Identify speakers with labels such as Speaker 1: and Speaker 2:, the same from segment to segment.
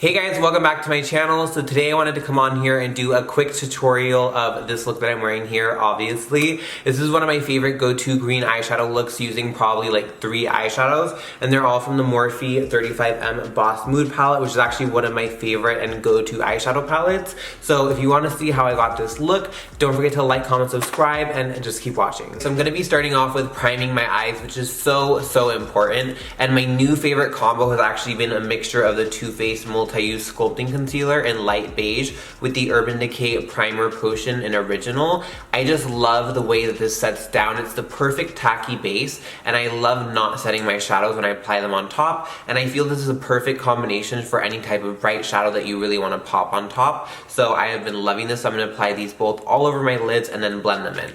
Speaker 1: Hey guys, welcome back to my channel. So today I wanted to come on here and do a quick tutorial of this look that I'm wearing here, obviously. This is one of my favorite go-to green eyeshadow looks using probably like 3 eyeshadows, and they're all from the Morphe 35M Boss Mood palette, which is actually one of my favorite and go-to eyeshadow palettes. So if you want to see how I got this look, don't forget to like, comment, subscribe, and just keep watching. So I'm going to be starting off with priming my eyes, which is so important. And my new favorite combo has actually been a mixture of the Too Faced multi-use sculpting concealer in light beige with the Urban Decay primer potion in original. I just love the way that this sets down. It's the perfect tacky base, and I love not setting my shadows when I apply them on top, and I feel this is a perfect combination for any type of bright shadow that you really want to pop on top. So I have been loving this. I'm going to apply these both all over my lids and then blend them in.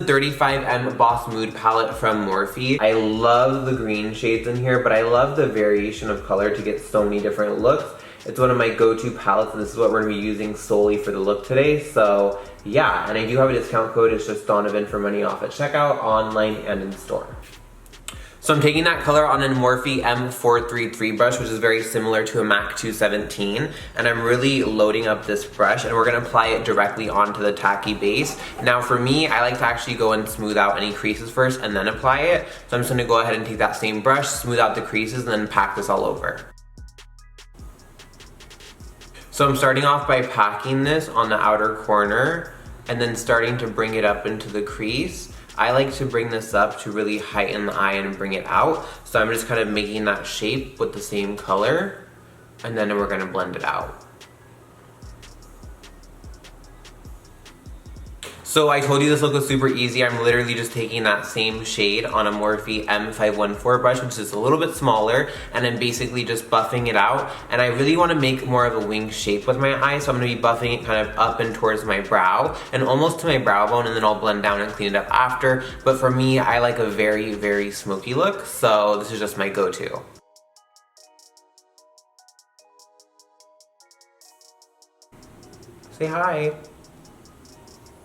Speaker 1: 35M Boss Mood palette from Morphe. I love the green shades in here, but I love the variation of color to get so many different looks. It's one of my go-to palettes, and this is what we're going to be using solely for the look today. So yeah, and I do have a discount code. It's just Donovan for money off at checkout, online and in store. So I'm taking that color on a Morphe M433 brush, which is very similar to a MAC 217, and I'm really loading up this brush, and we're going to apply it directly onto the tacky base. Now for me, I like to actually go and smooth out any creases first and then apply it. So I'm just going to go ahead and take that same brush, smooth out the creases, and then pack this all over. So I'm starting off by packing this on the outer corner and then starting to bring it up into the crease. I like to bring this up to really heighten the eye and bring it out. So I'm just kind of making that shape with the same color, and then we're going to blend it out. So I told you this look was super easy. I'm literally just taking that same shade on a Morphe M514 brush, which is a little bit smaller, and I'm basically just buffing it out. And I really want to make more of a wing shape with my eye, so I'm going to be buffing it kind of up and towards my brow and almost to my brow bone, and then I'll blend down and clean it up after. But for me, I like a very smoky look, so this is just my go-to. Say hi.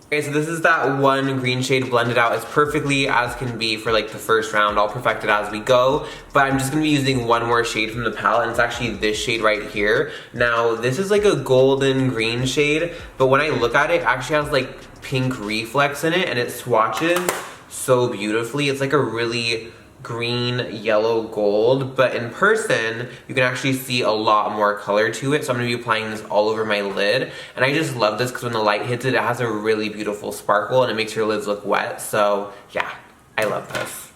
Speaker 1: Okay, so this is that one green shade blended out as perfectly as can be for like the first round. I'll perfect it as we go, but I'm just going to be using one more shade from the palette, and it's actually this shade right here. Now, this is like a golden green shade, but when I look at it, it actually has like pink reflex in it, and it swatches so beautifully. It's like a really green, yellow, gold, but in person you can actually see a lot more color to it. So I'm going to be applying this all over my lid, and I just love this because when the light hits it, it has a really beautiful sparkle and it makes your lids look wet. So yeah, I love this.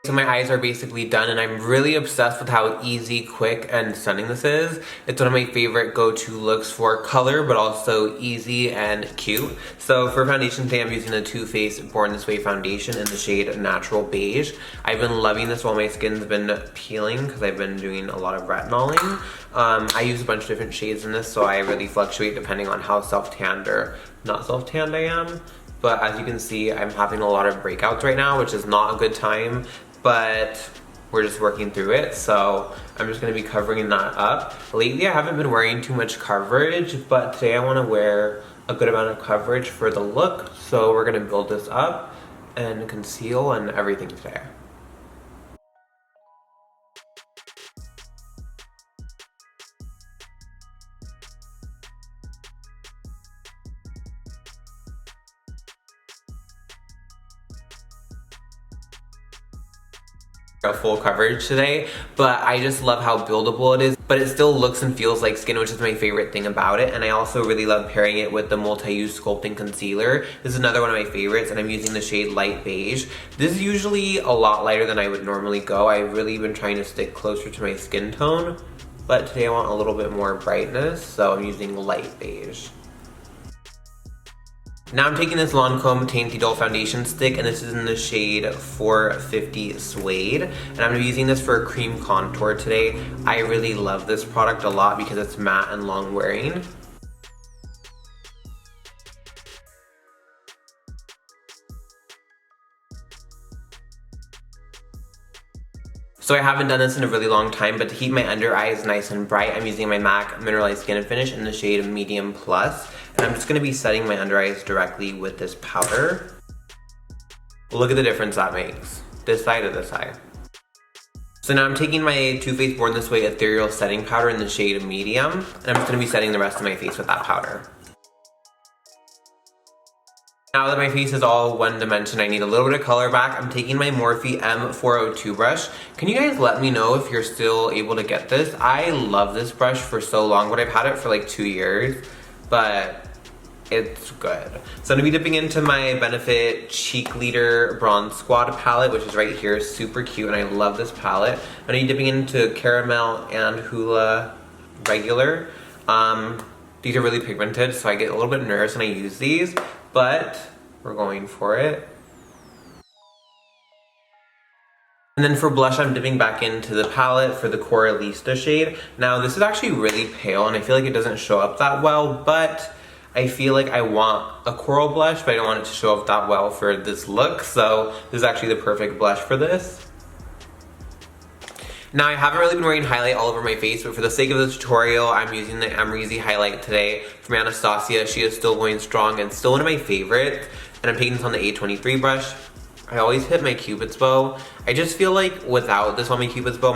Speaker 1: So my eyes are basically done, and I'm really obsessed with how easy, quick, and stunning this is. It's one of my favorite go-to looks for color, but also easy and cute. So for foundation today, I'm using the Too Faced Born This Way foundation in the shade Natural Beige. I've been loving this while my skin's been peeling because I've been doing a lot of retinoling. I use a bunch of different shades in this, so I really fluctuate depending on how self-tanned or not self-tanned I am. But as you can see, I'm having a lot of breakouts right now, which is not a good time, but we're just working through it. So I'm just going to be covering that up. Lately, I haven't been wearing too much coverage, but today I want to wear a good amount of coverage for the look. So we're going to build this up and conceal and everything today. A full coverage today, but I just love how buildable it is, but it still looks and feels like skin, which is my favorite thing about it. And I also really love pairing it with the multi-use sculpting concealer. This is another one of my favorites, and I'm using the shade Light Beige. This is usually a lot lighter than I would normally go. I've really been trying to stick closer to my skin tone, but today I want a little bit more brightness, so I'm using Light Beige. Now I'm taking this Lancome Dainty Doll foundation stick, and this is in the shade 450 Suede, and I'm going to be using this for a cream contour today. I really love this product a lot because it's matte and long wearing. So I haven't done this in a really long time, but to keep my under eyes nice and bright, I'm using my MAC Mineralized Skin Finish in the shade Medium Plus. And I'm just going to be setting my under eyes directly with this powder. Look at the difference that makes. This side to this side. So now I'm taking my Too Faced Born This Way Ethereal Setting Powder in the shade Medium, and I'm just going to be setting the rest of my face with that powder. Now that my face is all one dimension, I need a little bit of color back. I'm taking my Morphe M402 brush. Can you guys let me know if you're still able to get this? I love this brush for so long, but I've had it for like 2 years, but it's good. So I'm gonna be dipping into my Benefit Cheek Leader Bronze Squad palette, which is right here, super cute, and I love this palette. I'm gonna be dipping into Caramel and Hoola Regular. These are really pigmented, so I get a little bit nervous when I use these, but we're going for it. And then for blush, I'm dipping back into the palette for the Coralista shade. Now, this is actually really pale, and I feel like it doesn't show up that well, but I feel like I want a coral blush, but I don't want it to show up that well for this look, so this is actually the perfect blush for this. Now, I haven't really been wearing highlight all over my face, but for the sake of the tutorial, I'm using the Amrezy Highlight today from Anastasia. She is still going strong and still one of my favorites, and I'm taking this on the A23 brush. I always hit my Cupid's bow. I just feel like without this on my Cupid's bow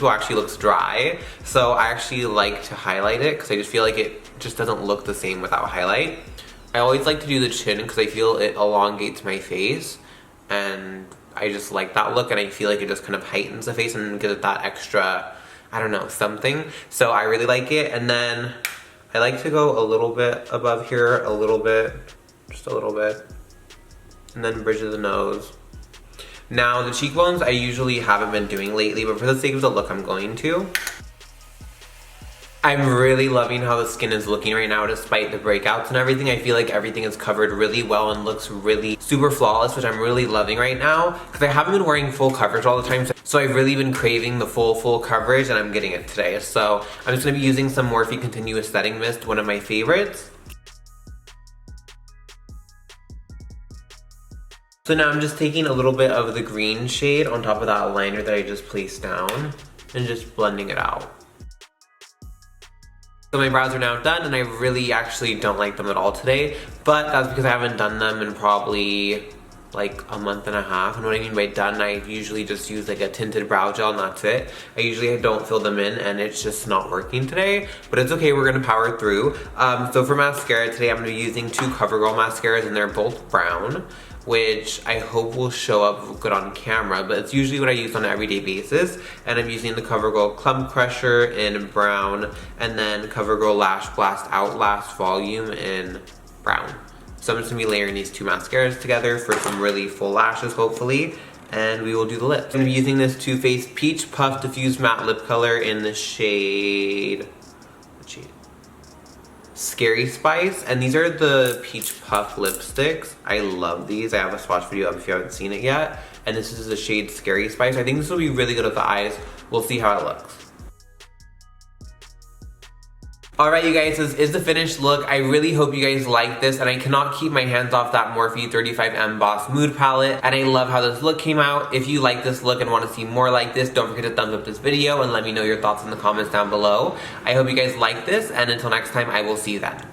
Speaker 1: actually looks dry, so I actually like to highlight it because I just feel like it just doesn't look the same without highlight. I always like to do the chin because I feel it elongates my face, and I just like that look, and I feel like it just kind of heightens the face and gives it that extra, I don't know, something. So I really like it. And then I like to go a little bit above here, a little bit, just a little bit, and then bridge of the nose. Now the cheekbones I usually haven't been doing lately, but for the sake of the look I'm going to. I'm really loving how the skin is looking right now despite the breakouts and everything. I feel like everything is covered really well and looks really super flawless, which I'm really loving right now because I haven't been wearing full coverage all the time. So I've really been craving the full coverage, and I'm getting it today. So I'm just going to be using some Morphe Continuous Setting Mist, one of my favorites. So now I'm just taking a little bit of the green shade on top of that liner that I just placed down and just blending it out. So my brows are now done, and I really actually don't like them at all today, but that's because I haven't done them in probably like a month and a half. And what I mean by done, I usually just use like a tinted brow gel and that's it. I usually don't fill them in, and it's just not working today, but it's okay, we're gonna power through. So for mascara today, I'm gonna be using two CoverGirl mascaras, and they're both brown, which I hope will show up good on camera, but it's usually what I use on an everyday basis. And I'm using the CoverGirl Clump Crusher in brown, and then CoverGirl Lash Blast Outlast Volume in brown. So I'm just gonna be layering these two mascaras together for some really full lashes, hopefully, and we will do the lips. I'm gonna be using this Too Faced Peach Puff Diffused Matte Lip Color in the shade, what shade? Scary Spice, and these are the Peach Puff lipsticks. I love these. I have a swatch video up if you haven't seen it yet, and this is the shade Scary Spice. I think this will be really good with the eyes. We'll see how it looks. Alright you guys, this is the finished look. I really hope you guys like this, and I cannot keep my hands off that Morphe 35M Boss Mood Palette, and I love how this look came out. If you like this look and want to see more like this, don't forget to thumbs up this video and let me know your thoughts in the comments down below. I hope you guys like this, and until next time, I will see you then.